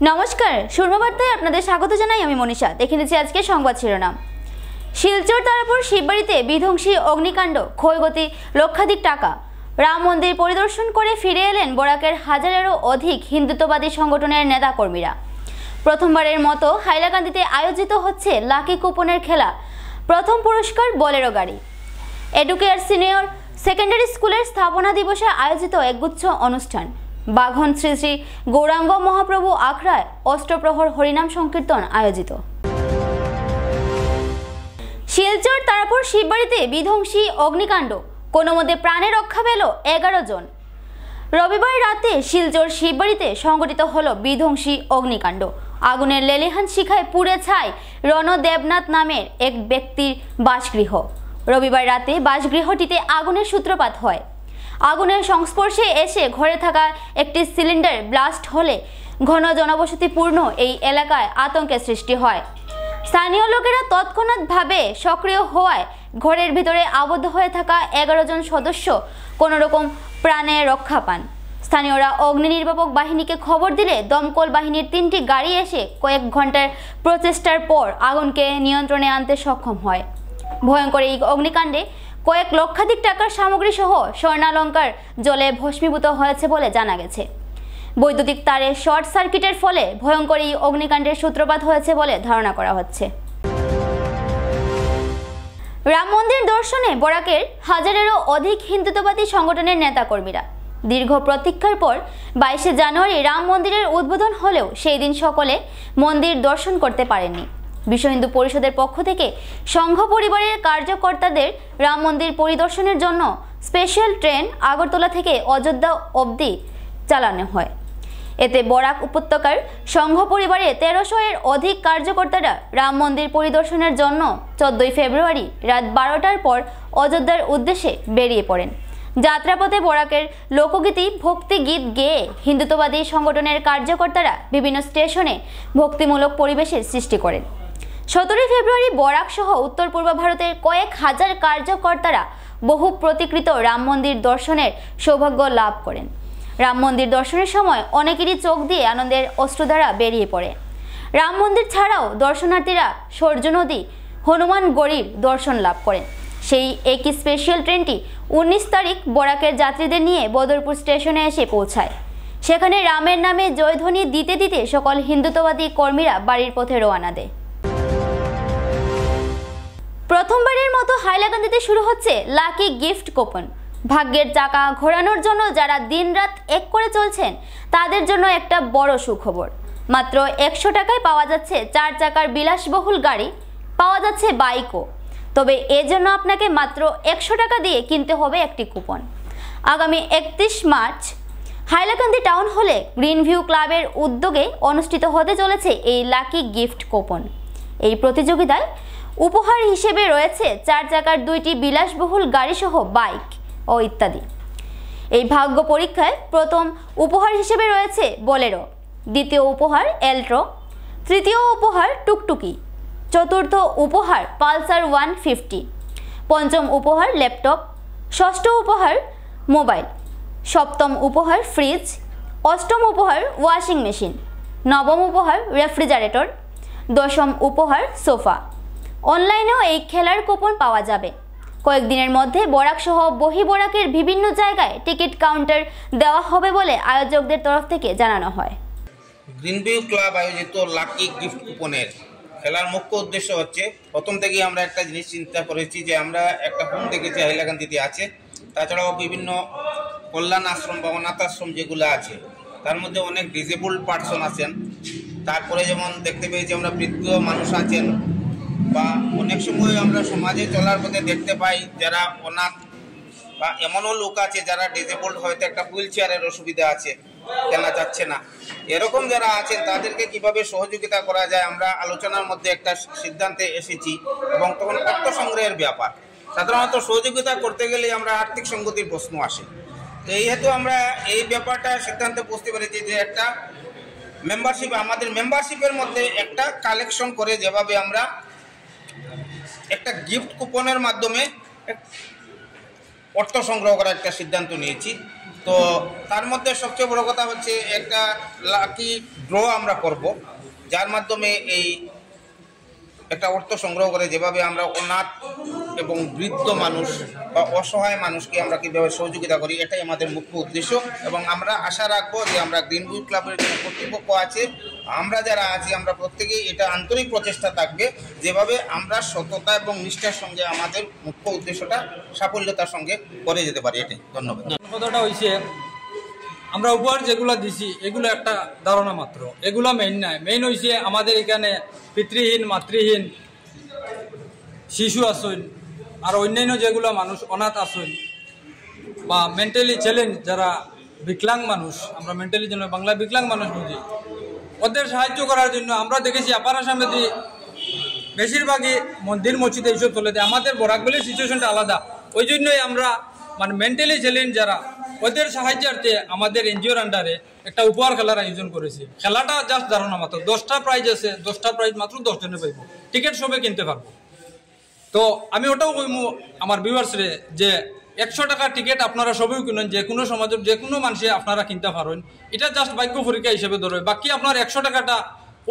নমস্কার, সুরমাবার্তায় আপনাদের স্বাগত জানাই। আমি মনীষা। দেখে নিচ্ছি আজকে সংবাদ শিরোনাম। শিলচর তারাপুর শিববাড়িতে বিধ্বংসী অগ্নিকাণ্ড, ক্ষয়ক্ষতি লক্ষাধিক টাকা। রাম মন্দির পরিদর্শন করে ফিরে এলেন বরাকের হাজারেরও অধিক হিন্দুত্ববাদী সংগঠনের নেতাকর্মীরা। প্রথমবারের মতো হাইলাকান্দিতে আয়োজিত হচ্ছে লাকি কুপনের খেলা। প্রথম পুরস্কার বোলেরো গাড়ি। এডুকেয়ার সিনিয়র সেকেন্ডারি স্কুলের স্থাপনা দিবসে আয়োজিত একগুচ্ছ অনুষ্ঠান। বাঘন শ্রী শ্রী গৌরাঙ্গ মহাপ্রভু আখড়ায় অষ্টপ্রহর হরিনাম সংকীর্তন আয়োজিত। শিলচর তারাপুর শিববাড়িতে বিধ্বংসী অগ্নিকাণ্ড, কোনো মতে প্রাণে রক্ষা পেল 11 জন। রবিবার রাতে শিলচর শিববাড়িতে সংঘটিত হলো বিধ্বংসী অগ্নিকাণ্ড। আগুনের লেলিহান শিখায় পুড়ে ছাই রণ দেবনাথ নামের এক ব্যক্তির বাসগৃহ। রবিবার রাতে বাসগৃহটিতে আগুনের সূত্রপাত হয়। আগুনের সংস্পর্শে এসে ঘরে থাকা একটি সিলিন্ডার ব্লাস্ট হলে ঘন জনবসতিপূর্ণ এই এলাকায় আতঙ্কের সৃষ্টি হয়। স্থানীয় লোকেরা তৎক্ষণাৎভাবে সক্রিয় হওয়ায় ঘরের ভিতরে আবদ্ধ হয়ে থাকা 11 জন সদস্য কোনোরকম প্রাণে রক্ষা পান। স্থানীয়রা অগ্নি নির্বাপক বাহিনীকে খবর দিলে দমকল বাহিনীর 3টি গাড়ি এসে কয়েক ঘন্টার প্রচেষ্টার পর আগুনকে নিয়ন্ত্রণে আনতে সক্ষম হয়। ভয়ঙ্কর এই অগ্নিকাণ্ডে কয়েক লক্ষাধিক টাকার সামগ্রী সহ স্বর্ণালঙ্কার জ্বলে ভস্মীভূত হয়েছে বলে জানা গেছে। বৈদ্যুতিক তারে শর্ট সার্কিটের ফলে ভয়ঙ্কর এই অগ্নিকাণ্ডের সূত্রপাত হয়েছে বলে ধারণা করা হচ্ছে। রাম মন্দির দর্শনে বরাকের হাজারেরও অধিক হিন্দুত্ববাদী সংগঠনের নেতাকর্মীরা। দীর্ঘ প্রতীক্ষার পর 22শে জানুয়ারি রাম মন্দিরের উদ্বোধন হলেও সেই দিন সকলে মন্দির দর্শন করতে পারেননি। বিশ্ব হিন্দু পরিষদের পক্ষ থেকে সংঘ পরিবারের কার্যকর্তাদের রাম মন্দির পরিদর্শনের জন্য স্পেশাল ট্রেন আগরতলা থেকে অযোধ্যা অবধি চালানো হয়। এতে বরাক উপত্যকার সংঘ পরিবারের 1300-এর অধিক কার্যকর্তারা রাম মন্দির পরিদর্শনের জন্য 14 ফেব্রুয়ারি রাত 12টার পর অযোধ্যার উদ্দেশ্যে বেরিয়ে পড়েন। যাত্রাপথে বরাকের লোকগীতি ভক্তি গীত গেয়ে হিন্দুত্ববাদী সংগঠনের কার্যকর্তারা বিভিন্ন স্টেশনে ভক্তিমূলক পরিবেশের সৃষ্টি করেন। 17 ফেব্রুয়ারি বরাক সহ উত্তর পূর্ব ভারতের কয়েক হাজার কার্যকর্তারা বহু প্রতীকৃত রাম মন্দির দর্শনের সৌভাগ্য লাভ করেন। রাম মন্দির দর্শনের সময় অনেকেরই চোখ দিয়ে আনন্দের অশ্রুধারা বেরিয়ে পড়ে। রাম মন্দির ছাড়াও দর্শনার্থীরা সূর্য নদী, হনুমান গড়ির দর্শন লাভ করেন। সেই একই স্পেশাল ট্রেনটি 19 তারিখ বরাকের যাত্রীদের নিয়ে বদরপুর স্টেশনে এসে পৌঁছায়। সেখানে রামের নামে জয়ধ্বনি দিতে দিতে সকল হিন্দুত্ববাদী কর্মীরা বাড়ির পথে রওনা দেয়। প্রথমবারের মতো হাইলাকান্দিতে শুরু হচ্ছে লাকি গিফট কুপন। ভাগ্যের চাকা ঘোরানোর জন্য যারা দিনরাত এক করে চলছেন তাদের জন্য একটা বড় সুখবর। মাত্র 100 টাকায় পাওয়া যাচ্ছে 4 চাকার বিলাসবহুল গাড়ি, পাওয়া যাচ্ছে বাইকও। তবে এর জন্য আপনাকে মাত্র 100 টাকা দিয়ে কিনতে হবে একটি কুপন। আগামী 31 মার্চ হাইলাকান্দি টাউন হলে গ্রিন ভিউ ক্লাবের উদ্যোগে অনুষ্ঠিত হতে চলেছে এই লাকি গিফট কুপন। এই প্রতিযোগিতায় উপহার হিসেবে রয়েছে 4 চাকার 2টি বিলাসবহুল গাড়ি সহ বাইক ও ইত্যাদি। এই ভাগ্য পরীক্ষায় প্রথম উপহার হিসেবে রয়েছে বোলেরো, দ্বিতীয় উপহার এল্ট্রো, তৃতীয় উপহার টুকটুকি, চতুর্থ উপহার পালসার 150, পঞ্চম উপহার ল্যাপটপ, ষষ্ঠ উপহার মোবাইল, সপ্তম উপহার ফ্রিজ, অষ্টম উপহার ওয়াশিং মেশিন, নবম উপহার রেফ্রিজারেটর, দশম উপহার সোফা। অনলাইনেও এই খেলার কুপন পাওয়া যাবে। কয়েকদিনের মধ্যে বরাক সহ বহি বরাকের বিভিন্ন জায়গায় টিকিট কাউন্টার দেওয়া হবে বলে আয়োজকদের তরফ থেকে জানানো হয়। গ্রিন ভিউ ক্লাব আয়োজিত লাকি গিফট কুপনের খেলার মুখ্য উদ্দেশ্য হচ্ছে, প্রথম থেকেই আমরা একটা জিনিস চিন্তা করেছি যে আমরা একটা হোম দেখেছি হাইলাকান্দিতে আছে, তাছাড়াও বিভিন্ন কল্যাণ আশ্রম বা অনাথ আশ্রম যেগুলো আছে তার মধ্যে অনেক ডিসেবলড পার্সন আছেন। তারপরে যেমন দেখতে পেয়েছি আমরা বৃদ্ধ মানুষ আছেন, বা অনেক সময় আমরা সমাজে চলার পথে দেখতে পাই যারা অনাথ বা এমনও লোক আছে যারা ডিসেবলড, হয়তো একটা হুইল চেয়ারের অসুবিধা আছে, কেনা যাচ্ছে না। এরকম যারা আছেন তাদেরকে কিভাবে সহযোগিতা করা যায় আমরা আলোচনার মধ্যে একটা সিদ্ধান্তে এসেছি। এবং তখন অর্থ সংগ্রহের ব্যাপার, সাধারণত সহযোগিতা করতে গেলে আমরা আর্থিক সঙ্গতির প্রশ্ন আসে। তো এই হেতু আমরা এই ব্যাপারটা সিদ্ধান্তে পৌঁছতে পেরেছি যে একটা মেম্বারশিপ, আমাদের মেম্বারশিপের মধ্যে একটা কালেকশন করে যেভাবে আমরা একটা গিফট কুপনের মাধ্যমে অর্থ সংগ্রহ করার একটা সিদ্ধান্ত নিয়েছি। তো তার মধ্যে সবচেয়ে বড় কথা হচ্ছে একটা লাকি ড্র আমরা করব, যার মাধ্যমে এই একটা অর্থ সংগ্রহ করে যেভাবে আমরা অনাথ এবং বৃদ্ধ মানুষ বা অসহায় মানুষকে আমরা কীভাবে সহযোগিতা করি, এটাই আমাদের মুখ্য উদ্দেশ্য। এবং আমরা আশা রাখবো যে আমরা গ্রিনভিউ ক্লাবের যে কর্তৃপক্ষ আছে, আমরা যারা আছি, আমরা প্রত্যেকেই এটা আন্তরিক প্রচেষ্টা থাকবে যেভাবে আমরা সততা এবং নিষ্ঠার সঙ্গে আমাদের মুখ্য উদ্দেশ্যটা সাফল্যতার সঙ্গে করে যেতে পারি। এটাই। ধন্যবাদ। কথাটা হয়েছে আমরা উপহার যেগুলো দিছি এগুলো একটা ধারণা মাত্র, এগুলো মেইন নাই। মেইন হয়েছে আমাদের এখানে পিতৃহীন মাতৃহীন শিশু আসেন, আর অন্যান্য যেগুলো মানুষ অনাথ আসেন বা মেন্টালি চ্যালেঞ্জ যারা বিকলাং মানুষ, আমরা মেন্টালি যেন বাংলা বিকলাং মানুষ বুঝি, ওদের সাহায্য করার জন্য আমরা দেখেছি আপার আসামে বেশিরভাগই মন্দির মসজিদে এইসব চলে দেয়। আমাদের বরাকবেলির সিচুয়েশনটা আলাদা, ওই জন্যই আমরা মানে মেন্টালি চ্যালেঞ্জ যারা ওদের সাহায্যার্থে আমাদের এনজিওর আন্ডারে একটা উপহার খেলার আয়োজন করেছি। খেলাটা জাস্ট ধারণা মাত্র, 10টা প্রাইজ আছে, 10টা প্রাইজ মাত্র 10 জনে পাইব, টিকিট সবে কিনতে পারবো। তো আমি ওটাও কইম আমার ভিউয়ার্সরে যে 100 টাকা টিকিট আপনারা সবই কিনেন, যে কোনো সমাজের যে কোনো মানুষে আপনারা কিনতে পারেন, এটা জাস্ট ভাগ্য পরীক্ষা হিসেবে ধরে। বাকি আপনার 100 টাকাটা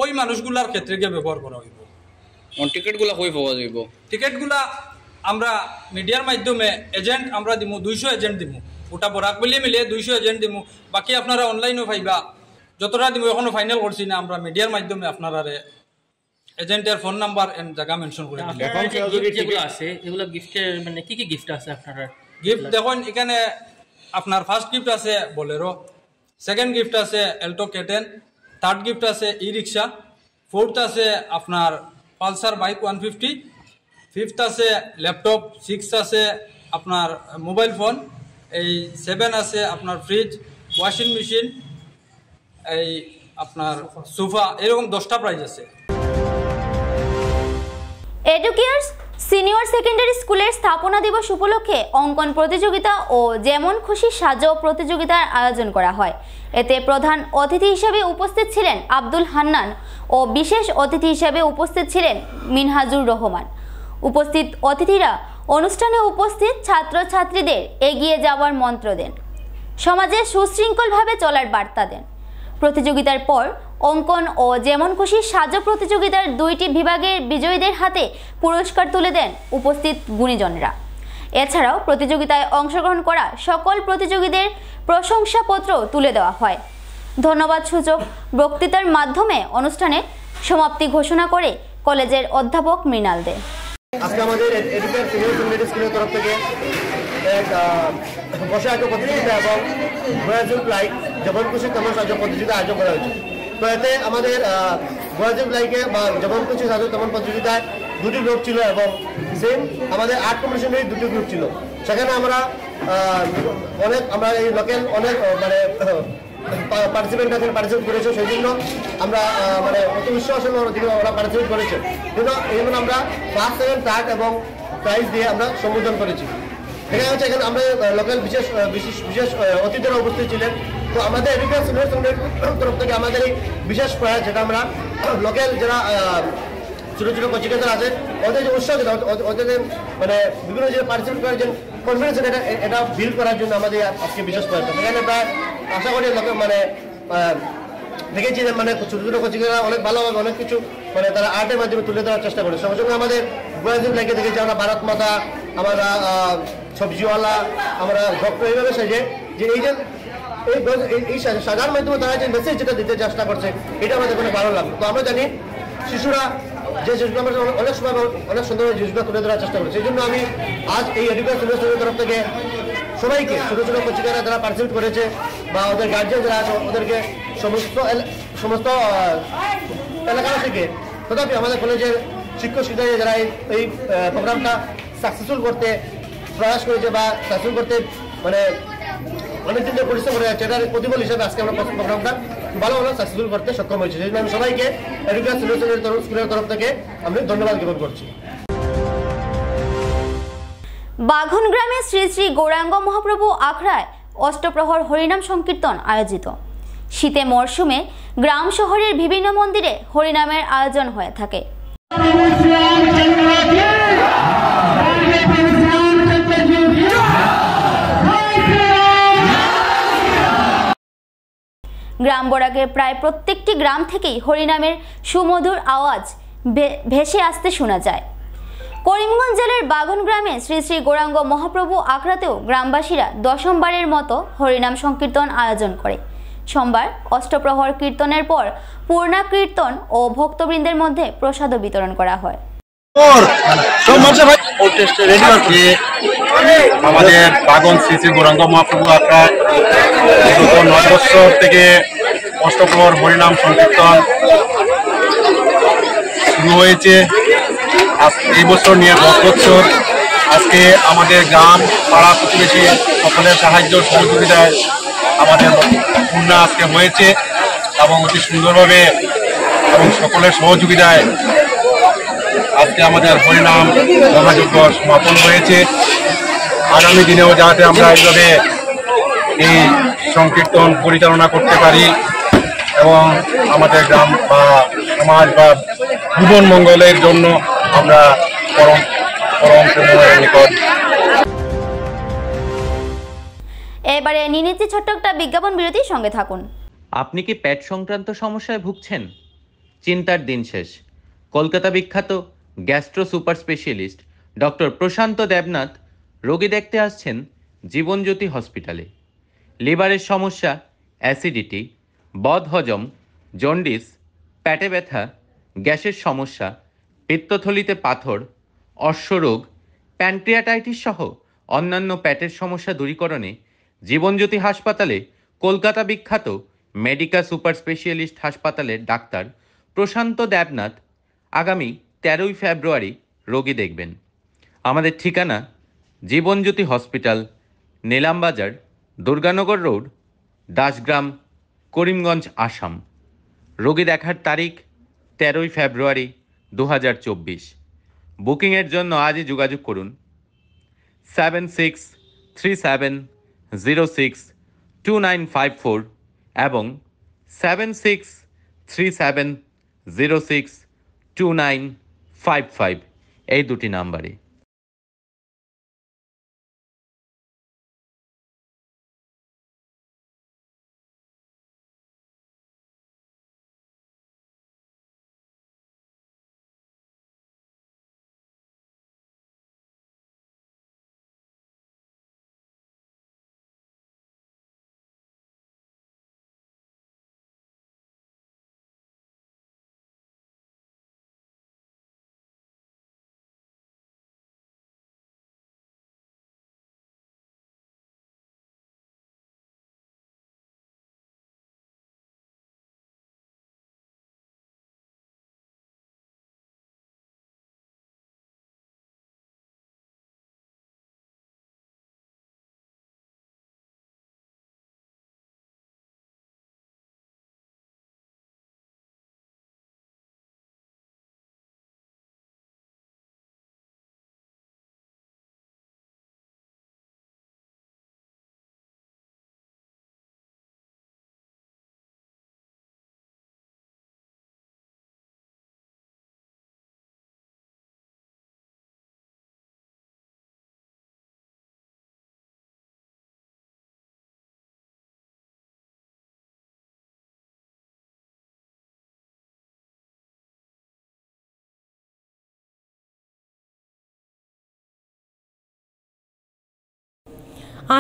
ওই মানুষগুলার ক্ষেত্রে গিয়ে ব্যবহার করা হইব। টিকিটগুলা কই পাওয়া যাইব? টিকিটগুলা আমরা মিডিয়ার মাধ্যমে এজেন্ট আমরা দিমু, 200 এজেন্ট দিমু, ওটা বরাকবেলি মিলে 200 এজেন্ট দিমু। বাকি আপনারা অনলাইনও পাইবা, যতটা দিমু এখনো ফাইনাল করছি না। আমরা মিডিয়ার মাধ্যমে আপনারা এজেন্টের ফোন নাম্বার এন্ড জায়গা মেনশন করে দিই। এখন যেগুলো আছে এগুলো গিফটের মানে কি কি গিফট আছে আপনারা? গিফট দেখুন, এখানে আপনার ফার্স্ট গিফট আছে বোলেরো, সেকেন্ড গিফট আছে এল্টো কেটেন, থার্ড গিফট আছে ই রিক্সা, ফোর্থ আছে আপনার পালসার বাইক 150, ফিফথ আছে ল্যাপটপ, 6 আছে আপনার মোবাইল ফোন, এই 7 আছে আপনার ফ্রিজ, ওয়াশিং মেশিন, এই আপনার সোফা, এরকম 10টা প্রাইজ আছে। এডুকেয়ার্স সিনিয়র সেকেন্ডারি স্কুলের স্থাপনা দিবস উপলক্ষে অঙ্কন প্রতিযোগিতা ও যেমন খুশি সাজো প্রতিযোগিতার আয়োজন করা হয়। এতে প্রধান অতিথি হিসেবে উপস্থিত ছিলেন আব্দুল হান্নান ও বিশেষ অতিথি হিসেবে উপস্থিত ছিলেন মিনহাজুর রহমান। উপস্থিত অতিথিরা অনুষ্ঠানে উপস্থিত ছাত্রছাত্রীদের এগিয়ে যাওয়ার মন্ত্র দেন, সমাজে সুশৃঙ্খলভাবে চলার বার্তা দেন। প্রতিযোগিতার পর অঙ্কন ও যেমন খুশি সাজো প্রতিযোগিতার 2টি বিভাগের বিজয়ীদের হাতে পুরস্কার তুলে দেন উপস্থিত গুণীজনরা। এছাড়াও প্রতিযোগিতায় অংশগ্রহণ করা সকল প্রতিযোগীদের প্রশংসাপত্র তুলে দেওয়া হয়। ধন্যবাদ সূচক বক্তৃতার মাধ্যমে অনুষ্ঠানে সমাপ্তি ঘোষণা করে কলেজের অধ্যাপক মৃণাল দে। আজকে আমাদের এডুকেয়ার সিনিয়র সেকেন্ডারি স্কুলের তরফ থেকে এক বসে আঁকো প্রতিযোগিতা এবং ভয়াজুল লাইক যেমন খুশি তেমন সাজো প্রতিযোগিতা আয়োজন করা হয়েছে। তো এতে আমাদের ভয়াজুল লাইকে বা যেমন খুশি সাজো তেমন প্রতিযোগিতায় 2টি গ্রুপ ছিল এবং সেম আমাদের আর্ট কম্পিটিশনের 2টি গ্রুপ ছিল। সেখানে আমরা এই লোকাল অনেক মানে পার্টিসিপেন্ট আছেন, পার্টিসিপেট করেছে, সেই জন্য আমরা মানে অত বিশ্বাস ওরা পার্টিসিপেট করেছে। কিন্তু এই জন্য আমরা ফার্স্ট, সেকেন্ড, থার্ড এবং প্রাইজ দিয়ে আমরা সম্বোধন করেছি। এখানে হচ্ছে এখানে আমরা লোকাল বিশেষ অতিথিরা উপস্থিত ছিলেন। তো আমাদের এডুকেশন সিনিয়র সেকেন্ডারি তরফ থেকে আমাদের এই বিশেষ প্রয়াস, যেটা আমরা লোকাল যারা ছোটো ছোটো কোচিংরা আছে ওদের যে উৎসাহ, ওদের মানে বিভিন্ন যে পার্টিসিপেট করার যে কনফিডেন্স, এটা বিল্ড করার জন্য আমাদের আজকে বিশেষ প্রয়াস। সেখানে প্রায় আশা করি মানে দেখেছি যে মানে ছোটো ছোটো কোচিংরা অনেক ভালোভাবে অনেক কিছু মানে তারা আর্টের মাধ্যমে তুলে ধরার চেষ্টা করে। সঙ্গে সঙ্গে আমাদের ভয়াজুল লাইকে দেখেছি আমরা ভারত মাতা, আমরা সবজিওয়ালা, আমরা ডক্টর, এইভাবে সাজে যে এই সাজার মাধ্যমে তারা যে মেসেজ যেটা দিতে চেষ্টা করছে, এটা আমাদের কোনো ভালো লাগলো। তো আমরা জানি শিশুরা যে জিনিসগুলো আমরা অনেক সময় অনেক সুন্দর জিনিসগুলো তুলে ধরার চেষ্টা করি। সেই জন্য আমি আজ এই এডুকেশন তরফ থেকে সবাইকে ছোটো ছোটো কোচিংরা যারা পার্টিসিপেট করেছে বা ওদের গার্জিয়ান যারা আছে ওদেরকে সমস্ত এলাকা থেকে, তথাপি আমাদের কলেজের শিক্ষক শিক্ষার্থী যারা এই প্রোগ্রামটা সাকসেসফুল করতে প্রয়াস করেছে বা সাকসেসফুল করতে মানে অনেকদিন ধরে পরিশ্রম করে যাচ্ছে, এটার প্রতিফল হিসেবে আজকে আমরা প্রোগ্রামটা ভালো সাকসেসফুল করতে সক্ষম হয়েছে। সেই জন্য আমি সবাইকে এডুকেশন স্কুলের তরফ থেকে আমি ধন্যবাদ জ্ঞাপন করছি। বাঘন গ্রামে শ্রী শ্রী গৌরাঙ্গ মহাপ্রভু আখড়ায় অষ্টপ্রহর হরিনাম সংকীর্তন আয়োজিত। শীতে মরশুমে গ্রাম শহরের বিভিন্ন মন্দিরে হরিনামের আয়োজন হয়ে থাকে। গ্রাম বরাকের প্রায় প্রত্যেকটি গ্রাম থেকেই হরিনামের সুমধুর আওয়াজ ভেসে আসতে শোনা যায়। করিমগঞ্জ জেলার বাগন গ্রামে শ্রী শ্রী গৌরাঙ্গ মহাপ্রভু আখড়াতেও গ্রামবাসীরা দশমবারের মতো হরিনাম সংকীর্তন আয়োজন করে। সোমবার অষ্টপ্রহর কীর্তনের পর পূর্ণা কীর্তন ও ভক্তবৃন্দের মধ্যে প্রসাদ বিতরণ করা হয়। আমাদের বাগন শ্রী শ্রী গৌরাঙ্গ মহাপ্রভু আখড়া 9 বছর থেকে অষ্টপ্রহর হরিনাম সংকীর্তন শুরু হয়েছে। এই বছর নিয়ে 10 বছর। আজকে আমাদের গ্রাম পাড়া প্রতিবেশী সকলের সাহায্য সহযোগিতায় আমাদের পূর্ণা আজকে হয়েছে এবং অতি সুন্দরভাবে এবং সকলের সহযোগিতায় আজকে আমাদের হরিনাম যথাযোগ্য সমাপন হয়েছে। আগামী দিনেও যাতে আমরা এইভাবে এই সংকীর্তন পরিচালনা করতে পারি এবং আমাদের গ্রাম বা সমাজ বা জীবন মঙ্গলের জন্য আমরা পরম নিকট। এবারে নিনিতি ছোট্ট একটা বিজ্ঞাপন বিরতির সঙ্গে থাকুন। আপনি কি পেট সংক্রান্ত সমস্যায় ভুগছেন? চিন্তার দিন শেষ। কলকাতা বিখ্যাত গ্যাস্ট্রো সুপার স্পেশালিস্ট ডক্টর প্রশান্ত দেবনাথ রোগী দেখতে আসছেন জীবনজ্যোতি হসপিটালে। লিভারের সমস্যা, অ্যাসিডিটি, বদহজম, জন্ডিস, পেটে ব্যথা, গ্যাসের সমস্যা, পিত্তথলিতে পাথর, অশ্বরোগ, প্যানক্রিয়াটাইটিস সহ অন্যান্য পেটের সমস্যা দূরীকরণে জীবনজ্যোতি হাসপাতালে কলকাতা বিখ্যাত মেডিকা সুপার স্পেশালিস্ট হাসপাতালের ডাক্তার প্রশান্ত দেবনাথ আগামী 13 ফেব্রুয়ারি রোগী দেখবেন। আমাদের ঠিকানা জীবনজ্যোতি হসপিটাল, নিলামবাজার, দুর্গানগর রোড, দাসগ্রাম, করিমগঞ্জ, আসাম। রোগী দেখার তারিখ 13 ফেব্রুয়ারি 2024। বুকিংয়ের জন্য আজই যোগাযোগ করুন 7637062954 এবং 7637062955 এই দুটি নাম্বারে।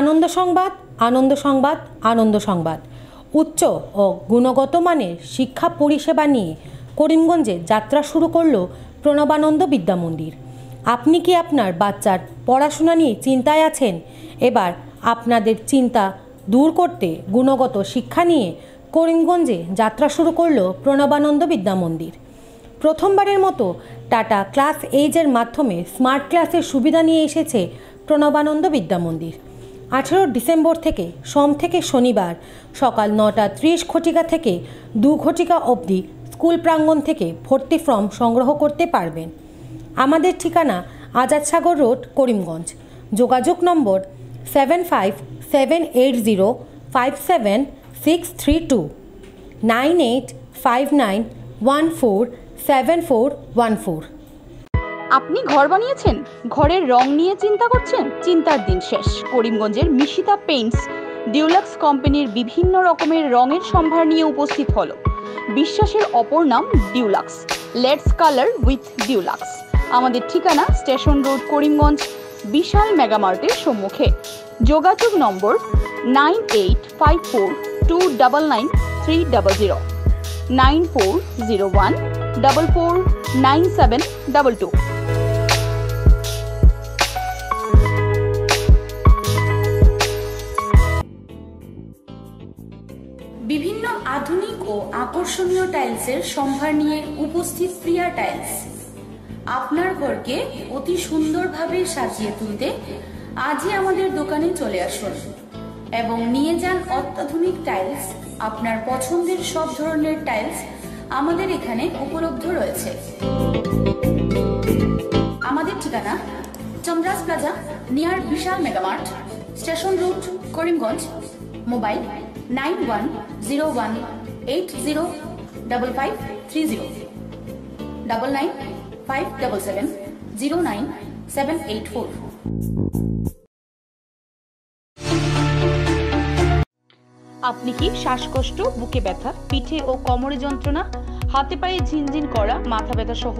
আনন্দ সংবাদ, আনন্দ সংবাদ, আনন্দ সংবাদ। উচ্চ ও গুণগত মানের শিক্ষা পরিষেবা নিয়ে করিমগঞ্জে যাত্রা শুরু করল প্রণবানন্দ বিদ্যা মন্দির। আপনি কি আপনার বাচ্চার পড়াশোনা নিয়ে চিন্তায় আছেন? এবার আপনাদের চিন্তা দূর করতে গুণগত শিক্ষা নিয়ে করিমগঞ্জে যাত্রা শুরু করল প্রণবানন্দ বিদ্যা মন্দির। প্রথমবারের মতো টাটা ক্লাস এইজের মাধ্যমে স্মার্ট ক্লাসের সুবিধা নিয়ে এসেছে প্রণবানন্দ বিদ্যা মন্দির। 18 ডিসেম্বর থেকে সোম থেকে শনিবার সকাল 9:30 ঘটিকা থেকে 2 ঘটিকা অবধি স্কুল প্রাঙ্গণ থেকে ভর্তি ফর্ম সংগ্রহ করতে পারবেন। আমাদের ঠিকানা আজাদ সাগর রোড, করিমগঞ্জ। যোগাযোগ নম্বর 7570576332 9859147414। আপনি ঘর বানিয়েছেন, ঘরের রং নিয়ে চিন্তা করছেন? চিন্তার দিন শেষ। করিমগঞ্জের মিশিতা পেইন্টস ডিউলাক্স কোম্পানির বিভিন্ন রকমের রঙের সম্ভার নিয়ে উপস্থিত হলো। বিশ্বাসের অপর নাম deluxe. Let's colour with deluxe. আমাদের ঠিকানা স্টেশন রোড, করিমগঞ্জ, বিশাল মেগামার্টের সম্মুখে। যোগাযোগ নম্বর 9854299300, 9401449722। বিভিন্ন আধুনিক ও আকর্ষণীয় টাইলসের সম্ভার নিয়ে উপস্থিত প্রিয়া টাইলস। আপনার ঘরকে অতি সুন্দরভাবে সাজিয়ে তুলতে আজই আমাদের দোকানে চলে আসুন এবং নিয়ে যান অত্যাধুনিক টাইলস। আপনার পছন্দের সব ধরনের টাইলস আমাদের এখানে উপলব্ধ রয়েছে। আমাদের ঠিকানা Chandra's plaza, near Vishal mega mart, station road, Karimganj. Mobile 9101805530, 9957709784। আপনি কি শ্বাসকষ্ট, বুকে ব্যথা, পিঠে ও কোমরে যন্ত্রণা, হাতে পায়ে ঝিনঝিন করা, মাথা ব্যথা সহ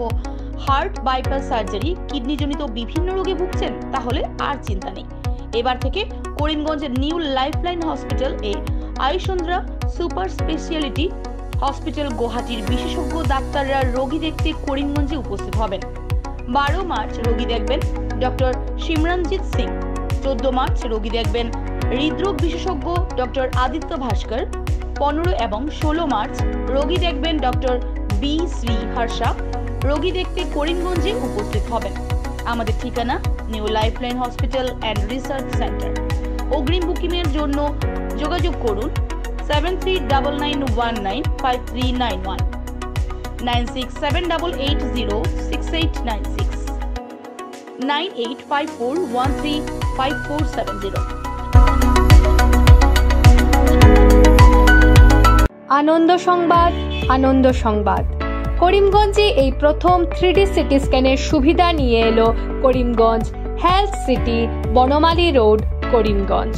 হার্ট, বাইপাস সার্জারি, কিডনিজনিত বিভিন্ন রোগে ভুগছেন? তাহলে আর চিন্তা নেই। এবার থেকে করিমগঞ্জের নিউ লাইফলাইন হসপিটাল এ আয়ুষন্দ্রা সুপার স্পেশালিটি হসপিটাল গুয়াহাটির বিশেষজ্ঞ ডাক্তাররা রোগী দেখতে করিমগঞ্জে উপস্থিত হবেন। 12 মার্চ রোগী দেখবেন ডক্টর সিমরনজিৎ সিং। 14 মার্চ রোগী দেখবেন হৃদরোগ বিশেষজ্ঞ ডক্টর আদিত্য ভাস্কর। 15 এবং 16 মার্চ রোগী দেখবেন ডক্টর বি শ্রী হর্ষা। রোগী দেখতে করিমগঞ্জে উপস্থিত হবেন। আমাদের ঠিকানা new lifeline hospital and research centre. অগ্রিম বুকিংয়ের জন্য যোগাযোগ করুন 7399195391, 9678806896, 9854135470। আনন্দ সংবাদ, আনন্দ সংবাদ। করিমগঞ্জে এই প্রথম 3D সিটি স্ক্যানের সুবিধা নিয়ে এলো Karimganj health city, Banamali road, Karimganj.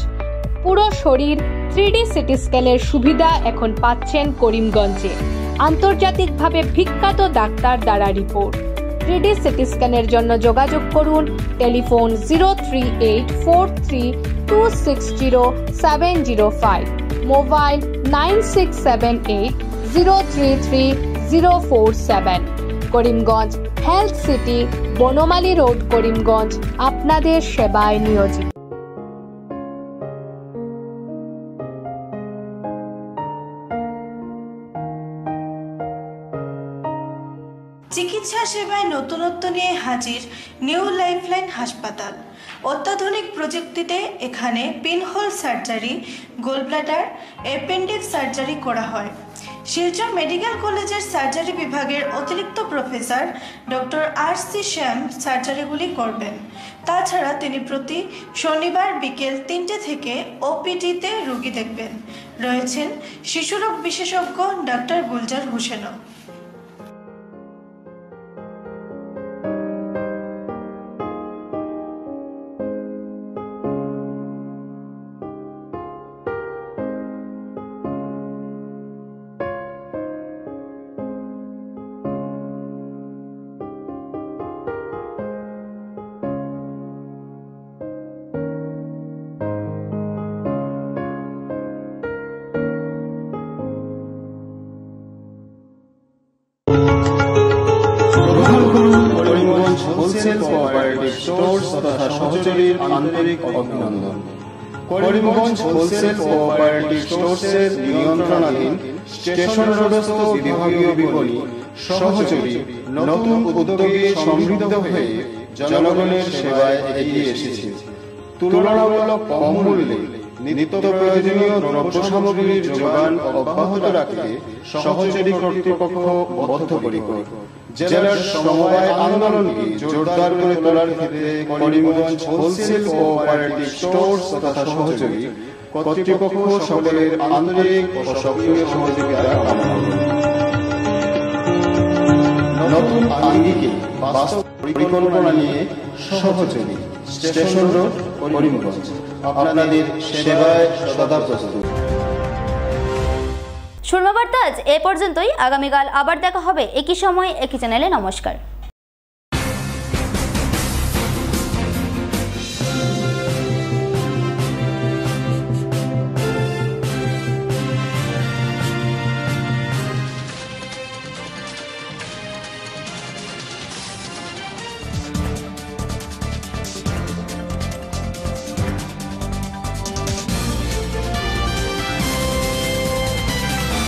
পুরো শরীর 3D সিটি স্ক্যানের সুবিধা এখন পাচ্ছেন করিমগঞ্জে। আন্তর্জাতিকভাবে বিখ্যাত ডাক্তার দ্বারা রিপোর্ট। 3D সিটি স্ক্যানের জন্য যোগাযোগ করুন telephone 03843260705, mobile 9678033047। Karimganj health city, Banamali road, Karimganj আপনাদের সেবায় নিয়োজিত। চিকিৎসা সেবায় নতুনত্ব নিয়ে হাজির নিউ লাইফলাইন হাসপাতাল। অত্যাধুনিক প্রযুক্তিতে এখানে pinhole surgery, gallbladder, appendix surgery করা হয়। শিলচর মেডিকেল কলেজের সার্জারি বিভাগের অতিরিক্ত প্রফেসর ডক্টর RC শ্যাম সার্জারিগুলি করবেন। তাছাড়া তিনি প্রতি শনিবার বিকেল 3টে থেকে OPD-তে রোগী দেখবেন। রয়েছেন শিশুরোগ বিশেষজ্ঞ ডক্টর গুলজার হোসেনও। হোলসেল কোঅপারেটিভ স্টোর্স তথা সহযোগীর আন্তরিক অভিনন্দন। করিমগঞ্জ হোলসেল কোঅপারেটিভ স্টোর্সের নিয়ন্ত্রণাধীন স্টেশন রোডস্থ বিভাগীয় বিপণী সহযোগী নতুন উদ্যোগে সমৃদ্ধ হয়ে জনগণের সেবায় এগিয়ে এসেছে। তুলনামূলক কম মূল্যে নিত্য প্রয়োজনীয় দ্রব্য সামগ্রীর যোগান অব্যাহত রাখতে সহযোগী কর্তৃপক্ষ বদ্ধপরিকর। জেলার সমবায় আন্দোলনকে জোরদার করে তোলার ক্ষেত্রে করিমগঞ্জ হোলসেল কোঅপারেটিভ স্টোর্স তথা সহযোগী কর্তৃপক্ষ সকলের আন্তরিক ও সক্রিয় সহযোগিতা কামনা করে। নতুন আঙ্গিকে বাস্তব পরিকল্পনা নিয়ে সহযোগী স্টেশন রোড, করিমগঞ্জ। আপনাদের সেবায় সদা প্রস্তুত। সুরমা বার্তা আজ এ পর্যন্তই। আগামীকাল আবার দেখা হবে একই সময় একই চ্যানেলে। নমস্কার।